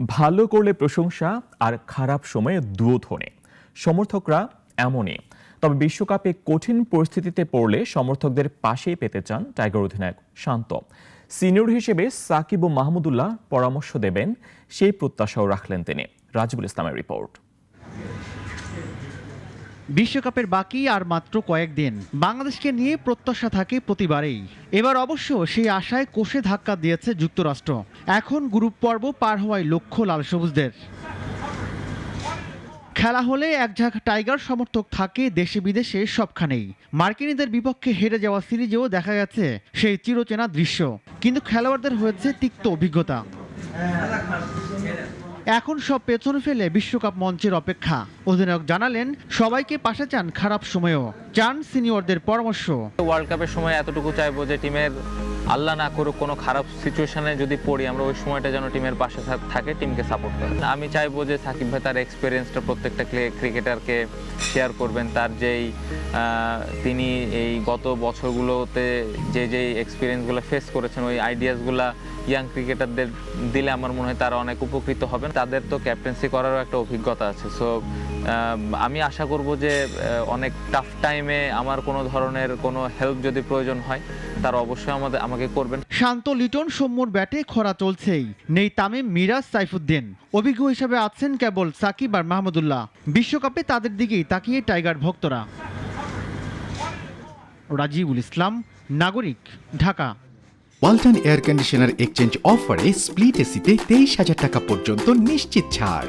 ভালো করলে প্রশংসা আর খারাপ সময়ে দুধনে সমর্থকরা এমনই। তবে বিশ্বকাপে কঠিন পরিস্থিতিতে পড়লে সমর্থকদের পাশেই পেতে চান টাইগার অধিনায়ক শান্ত। সিনিয়র হিসেবে সাকিব ও মাহমুদুল্লাহ পরামর্শ দেবেন, সেই প্রত্যাশাও রাখলেন তিনি। রাজিবুল ইসলামের রিপোর্ট। বিশ্বকাপের বাকি আর মাত্র কয়েকদিন। বাংলাদেশকে নিয়ে প্রত্যাশা থাকে প্রতিবারেই। এবার অবশ্য সেই আশায় কোষে ধাক্কা দিয়েছে যুক্তরাষ্ট্র। এখন গ্রুপ পর্ব পার হওয়ায় লক্ষ্য লাল সবুজদের। খেলা হলে একঝাঁক টাইগার সমর্থক থাকে দেশে বিদেশে সবখানেই। মার্কিনীদের বিপক্ষে হেরে যাওয়া সিরিজেও দেখা গেছে সেই চিরচেনা দৃশ্য, কিন্তু খেলোয়াড়দের হয়েছে তিক্ত অভিজ্ঞতা। এখন সব পেছনে ফেলে বিশ্বকাপ মঞ্চের অপেক্ষা। অধিনায়ক জানালেন, সবাইকে পাশে চান খারাপ সময়েও, চান সিনিয়রদের পরামর্শ। ওয়ার্ল্ড কাপের সময় এতটুকু চাইবো যে টিমের আল্লাহ না করুক কোনো খারাপ সিচুয়েশনে যদি পড়ি, আমরা ওই সময়টা যেন টিমের পাশে থাকে, টিমকে সাপোর্ট করে। আমি চাইবো যে সাকিব ভাই তার এক্সপিরিয়েন্সটা প্রত্যেকটা ক্রিকেটারকে শেয়ার করবেন। তার যেই তিনি এই গত বছরগুলোতে যে এক্সপিরিয়েন্সগুলো ফেস করেছেন, ওই আইডিয়াসগুলো ইয়াং ক্রিকেটারদের দিলে আমার মনে হয় তারা অনেক উপকৃত হবেন। তাদের তো ক্যাপ্টেন্সি করারও একটা অভিজ্ঞতা আছে। সো আমি আশা করব যে অনেক টাফ টাইমে আমার কোনো ধরনের কোনো হেল্প যদি প্রয়োজন হয়, তারা অবশ্যই আমাকে করবেন। শান্ত, লিটন, সৌম্যর ব্যাটে খরা চলছেই। নেই তামিম, মিরাজ, সাইফুদ্দিন। অভিজ্ঞ হিসেবে আছেন কেবল সাকিব আর মাহমুদুল্লাহ। বিশ্বকাপে তাদের দিকেই তাকিয়ে টাইগার ভক্তরা। রাজিবুল ইসলাম, নাগরিক, Dhaka. Walton air conditioner exchange অফারে স্প্লিট এসিতে 23,000 টাকা পর্যন্ত নিশ্চিত ছাড়।